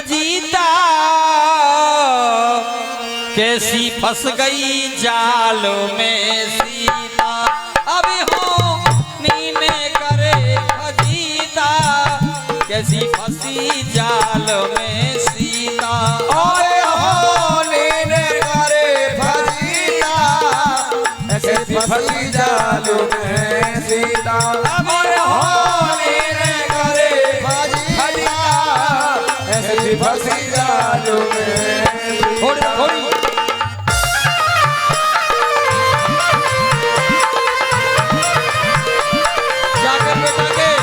Fajita कैसी फंस गई जाल में सीता। अभी हो नीने करे फजीता कैसी फंसी जाल में सीता। अरे हो नीने करे फजीता कैसी फंसी जाल में सीता। अरे हो नीने करे फजीता कैसी फंसी जाल में। थोड़ी थोड़ी जाकर बेटा के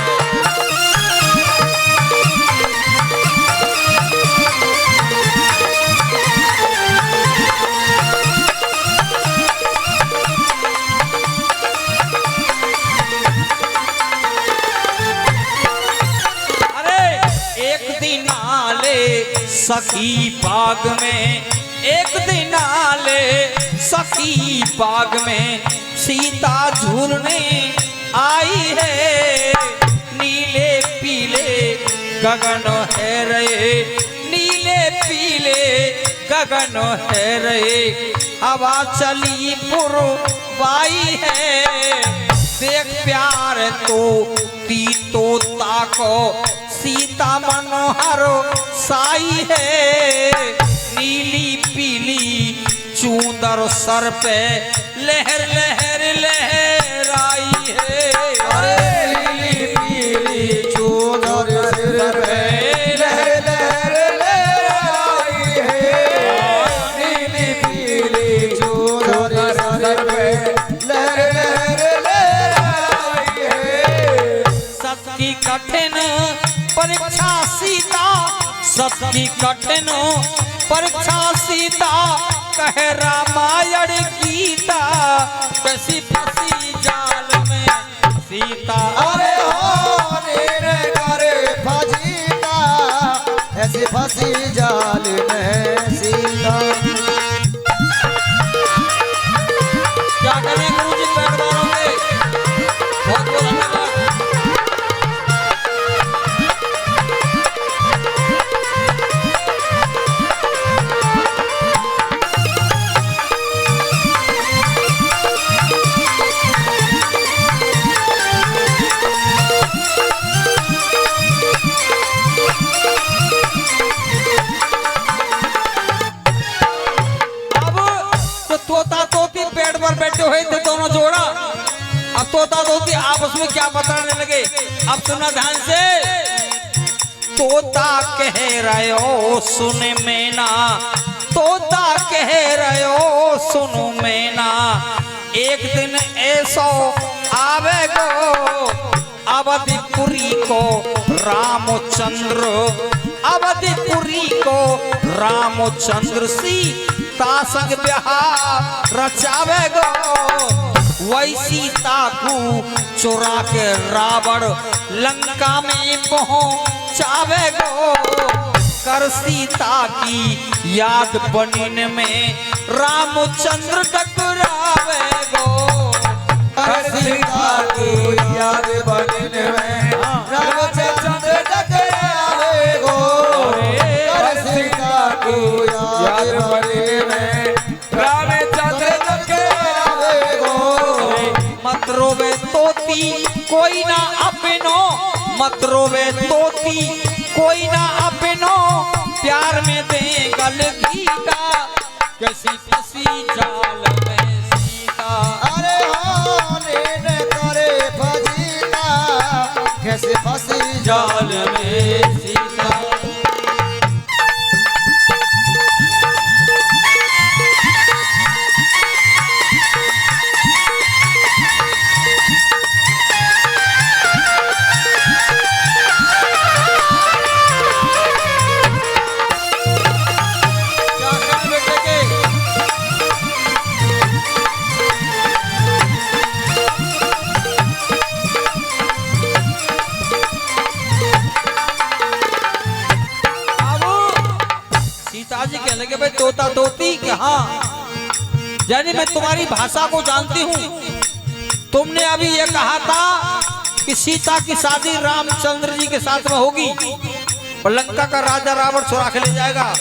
सखी बाग में, एक दिन आले सखी बाग में सीता झूलने आई है। नीले पीले गगन है रे, नीले पीले गगन है रे, हवा चली पुरवाई है। देख प्यार तो ती तोता को सीता मनोहर साई है। नीली पीली चूंदर सर पे लहर लहर लहराई है। अरे नीली पीली चूंदर सर पे लहर लहर लहराई है। नीली पीली चूंदर सर पे लहर लहर लहराई है। सबकी कठिन परीक्षा सीता, सबकी कठिन परीक्षा सीता, कह रामायण गीता कैसी फंसी जाल में सीता। अरे हो नीने करे फजीता ऐसी फंसी जाल में सीता। क्या करें गुरुजी पैर मारोगे। बहुत बहुत धन्यवाद। तोता तोती पेड़ पर बैठे हुए थे दोनों जोड़ा। अब तोता तोती आपस में क्या बताने लगे, अब सुना ध्यान से। तोता कह रहे हो सुन मैना, तोता कह रहे हो सुनो मैना, एक दिन ऐसो आवेगो अवधिपुरी को रामचंद्र, अवधिपुरी को रामचंद्र सीता संग ब्याह रचावेगो। वही सीता को चुरा के रावण लंका में पहुंचावेगो। कर सीता की याद बनिन में रामचंद्र टकरावेगो। कर सीता की याद बनिन में रामचंद्र टकरावेगो। कर सीता की याद बनिन में रामचंद्र टकरावेगो। मत रोवे तोती कोई ना अपनो, मत रोवे तोती कोई ना अपनो, प्यार में दे गल गीता कैसी फंसी जाल में सीता। अरे हो नीने करे फजीता कैसे फंसी जाल में सीता। सीताजी कहने लगे भाई तोता तोती कि हाँ, यानी मैं तुम्हारी भाषा को जानती हूँ। तुमने अभी ये कहा था कि सीता की शादी रामचंद्र जी के साथ में होगी, और लंका का राजा रावण चुरा के ले जाएगा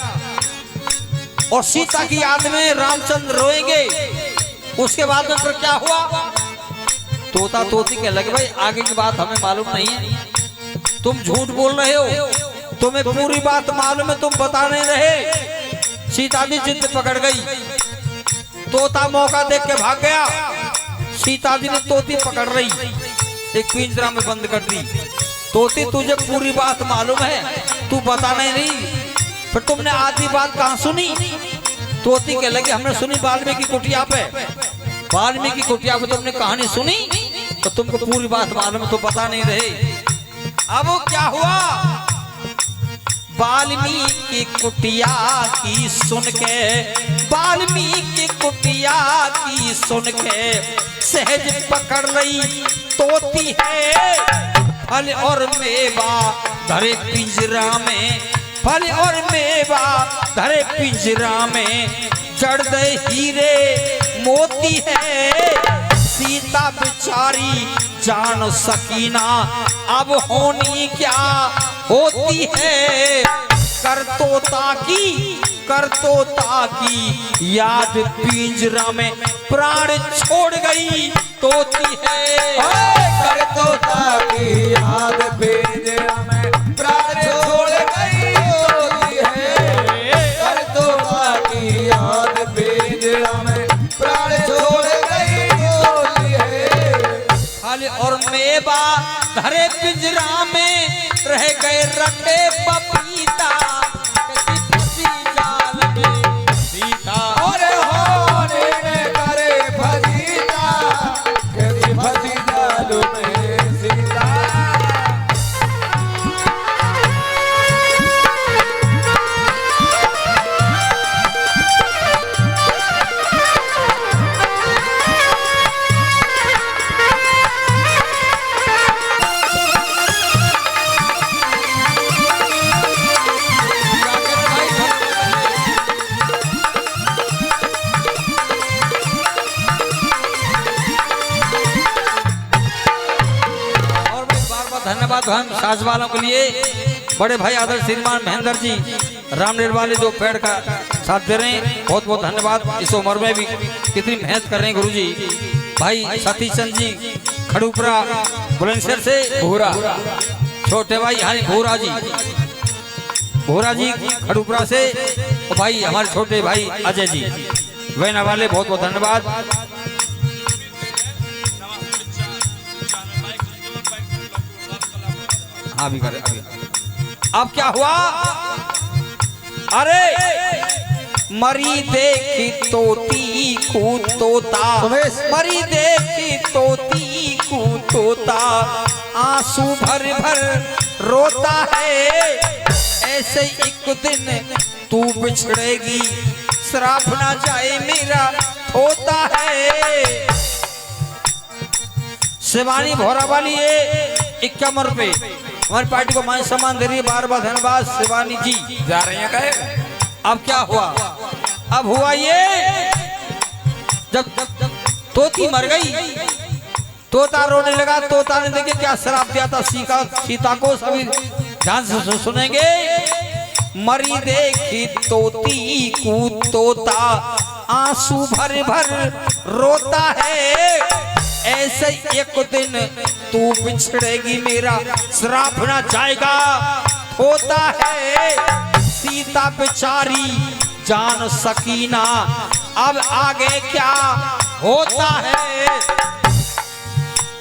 और सीता की याद में रामचंद्र रोएंगे। उसके बाद में फिर क्या हुआ? तोता तोती के लगे भाई आगे की बात हमें मालूम नहीं है, तुम झूठ बोल रहे हो, तुम्हें पूरी बात मालूम है, तुम बता नहीं रहे। सीता भी जिद पकड़ गई, तोता मौका देख के भाग गया। सीता जी ने तोती पकड़ रही, एक पिंजरा में बंद कर दी। तोती तुझे पूरी बात मालूम है, तू बता नहीं रही, फिर तुमने आधी बात कहाँ सुनी? तोती के लगे हमने सुनी वाल्मीकि कुटिया पे, वाल्मीकि कुटिया पे तुमने कहानी सुनी, तो तुमको पूरी बात मालूम है, तो बता नहीं रहे। अब वो क्या हुआ? वाल्मीकि कुटिया की सुन के, वाल्मीकि कुटिया की सुन के सहज पकड़ रही तोती है। फल और मेवा धरे पिंजरा में, फल और मेवा धरे पिंजरा में, जड़ दे हीरे मोती है। सीता बेचारी जान सकीना, अब होनी क्या होती है। कर तोता की याद पिंजरा में प्राण छोड़ गई तोती है। कर तोता की याद पिंजरा में प्राण छोड़ गई तोती है। कर तोता की याद पिंजरा में प्राण छोड़ गई तोती है। फल और मेवा धरे पिंजरा में रह गए रखे पपीता, किसी जाल में सीता। और होने न करे फजीता, किसी फसी जाल में सीता। धन्यवाद हम साज वालों के लिए, बड़े भाई आदर्श श्रीमान महेंद्र जी रामनेर वाले जो पेड़ का साथ दे रहे हैं, बहुत बहुत धन्यवाद। इस उम्र में भी कितनी मेहनत कर रहे हैं गुरुजी। भाई सतीश चंद जी खड़ूपरा बुलंदशहर से, भूरा छोटे भाई हमारे भूरा जी खड़ूपरा से, और भाई हमारे छोटे भाई अजय जी वैना वाले, बहुत बहुत धन्यवाद। अभी करे अभी। अब क्या हुआ? अरे मरी देखी तोती को तोता, मरी देखी तोती को तोता, आंसू भर भर रोता है। ऐसे एक दिन तू बिछड़ेगी, श्राप ना जाए मेरा होता है। शिवानी भोरा वाली 51 रुपए हमारी पार्टी को मान सम्मान दे रही है, बार बार धन्यवाद शिवानी जी। जा रही है कहे? अब क्या हुआ? अब हुआ ये, जब तोती मर गई, तोता रोने लगा। तोता ने देखे क्या श्राप दिया था सीता को, सभी ध्यान से सुनेंगे। मरी देखी तोती को तोता, आंसू भर भर रोता है। ऐसे एक दिन तू बिछड़ेगी, मेरा श्राप ना जाएगा होता है। सीता बेचारी जान सकीना, अब आगे क्या होता है।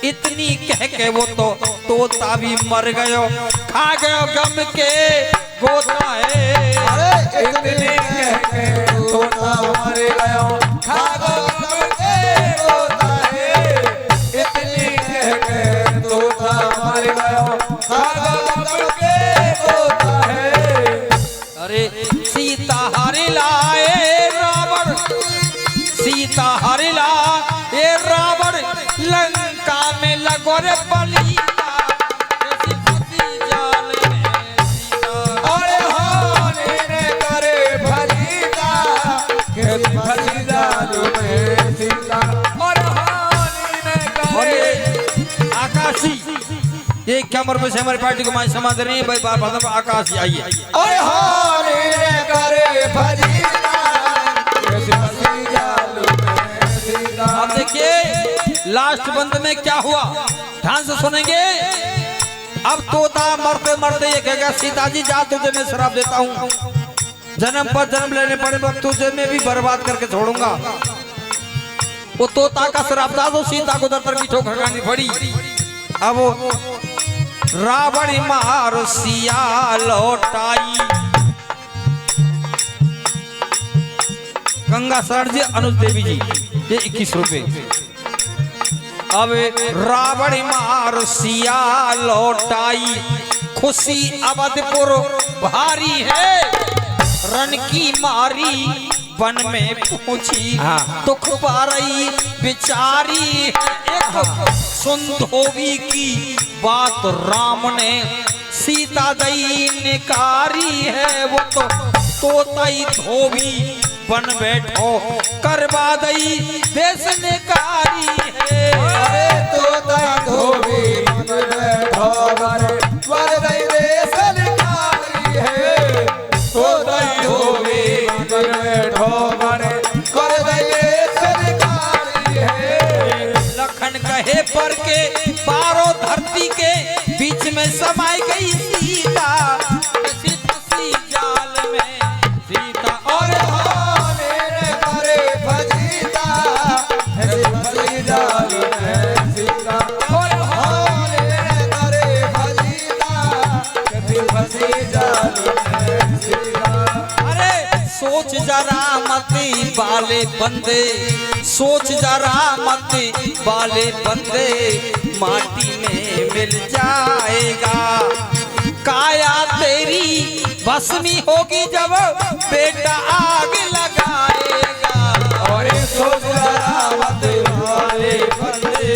इतनी कह के वो तो तोता भी मर गयो, खा गयो गम के गोता है। अरे इतनी कह के तोता मर गयो, खा गयो गम के गोता है। इतनी कह के तोता मर गयो, खा गयो गम के गोता है। अरे सीता हरि लाए रावण, सीता हरि लाए रावण, लंका में लगो रे बलिया, कैसी फंसी जाल में सीता। और होने न करे फजीता, कैसी फंसी जाल में सीता। और होने न और करे ये आकाशी, ये क्या क्या मरबे से हमारी पार्टी को मान समाज रही है भाई बार बार आकाश आइए ओए हारे रे करे फजीदा कैसे फंसी जाल में सीता। अब देखिए लास्ट बंद में क्या हुआ ध्यान से सुनेंगे। अब तोता मरते मरते ये कहेगा सीता जी जा तुझे मैं शराब देता हूँ, जन्म पर जन्म लेने पड़े वक्त तुझे मैं भी बर्बाद करके छोड़ूंगा। वो तोता का शराब था तो सीता को दर की ठोकर खानी पड़ी। अब रावण मार सिया लौटाई। गंगा शरण जी अनुज देवी जी ये 21 रुपए। अब रावण मार सिया लौटाई खुशी अवधपुर भारी है। रन की मारी वन में पहुंची दुख पारई बिचारी। एक सुंधोवी की बात राम ने सीता दई निकारी है। वो तो तोताई धोबी बन बैठो करवा दई देश निकारी है। अरे तोता धोबी बन बैठो वर दई देश निकारी है। तोता धोबी बन बैठो वर दई देश निकारी है। लखन कहे पर के पारो धरती के बीच में समाई गई सीता। किसी फंसी जाल में सीता और हारे रे करे फजीदा ऐसे फंसी जाल में सीता। और हारे रे करे फजीदा ऐसे फंसी जाल में सीता। अरे सोच जरा मत बाले बंदे, सोच जरा मत बाले बंदे माटी में मिल जाएगा। काया तेरी भस्मी होगी जब बेटा आग लगाएगा। और सोच जरा मत वाले बंदे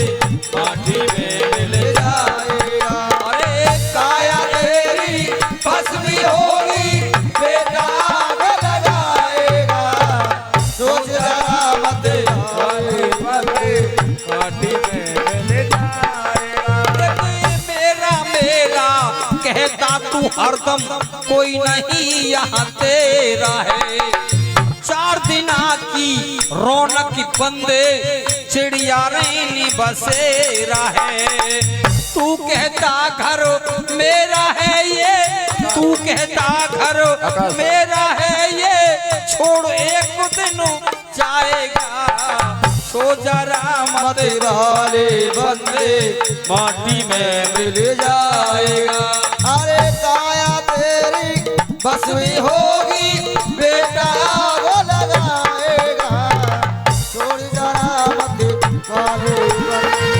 माटी में मिल जाएगा। अरे काया तेरी भस्मी होगी बेटा आग लगाएगा। सोच जरा मत वाले बंदे माटी में मिल जाएगा। मेरा मेरा कहता तू हरदम कोई नहीं यहाँ तेरा है। 4 दिना की रौनक बंदे चिड़िया रैनी बसेरा है। तू कहता घर मेरा है ये, तू कहता घर मेरा है ये, छोड़ एक दिन जाएगा। सो जरा मत वाले बंदे माटी में मिल जाएगा। अरे काया तेरी भस्मी होगी बेटा वो लगाएगा। छोड़ जरा मत वाले बंदे।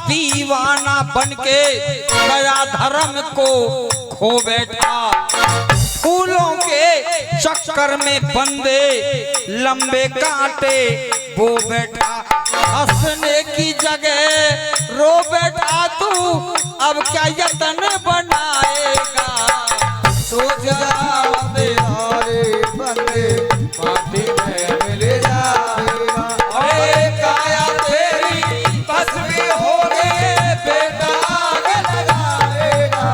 दीवाना बनके दया धर्म को खो बैठा। फूलों के चक्कर में बंदे लंबे कांटे बो बैठा। हंसने की जगह रो बैठा तू अब क्या यतन बनाएगा। सोच जरा तेरे बंदे माटी में मिल जाएगा। अरे काया तेरी भस्मी होगी बेटा आग लगाएगा।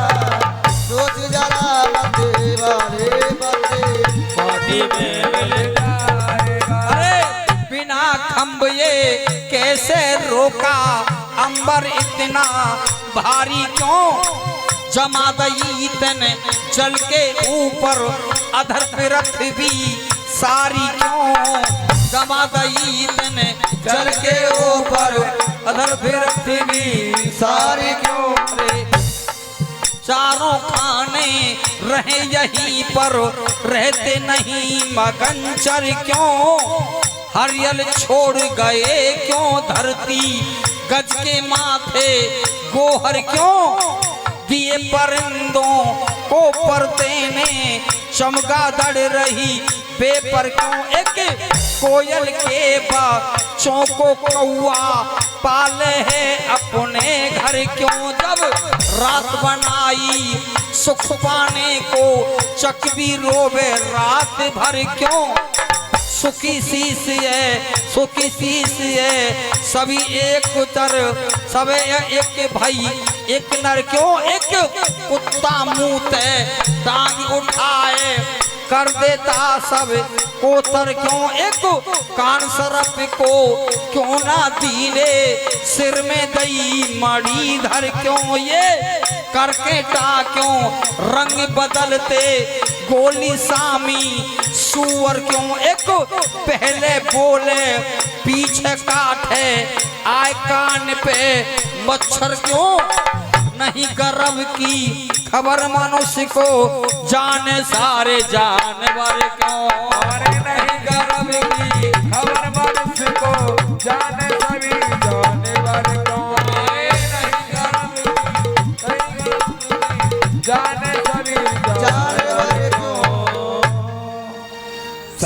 सोच जरा तेरे वाले बंदे माटी में मिल जाएगा। अरे बिना खम्भ ये कैसे रोका, अंबर इतना भारी क्यों जमा दई तने जल के ऊपर अधर पृथ्वी सारी क्यों जमा दई तने जल के ऊपर अधर पृथ्वी सारी क्यों रे। चारों खाने रहे यहीं पर रहते नहीं मगनचर क्यों। हरियल छोड़ गए क्यों धरती, गज के माथे गोहर क्यों दिए परिंदों को परते ने, चमगादड़ रही पेपर क्यों, एक कोयल के बच्चों को कौआ पाले है अपने घर क्यों, जब रात बनाई सुख पाने को चकवी रोवे रात भर क्यों, सुखी शीश है सुखी शीश है सभी एक उतर सब एक भाई एक नर क्यों, एक कुत्ता मुंह है टांग उठाए कर देता सब कोतर क्यों, एक कान सरप को क्यों ना दीले सिर में दई मड़ी धर क्यों, ये करके टा क्यों रंग बदलते गोली सामी सुअर क्यों, एक पहले बोले पीछे काटे आए कान पे मच्छर क्यों, नहीं गर्व की खबर मनुष्य को जाने सारे जानवर क्यों, अरे नहीं गर्व की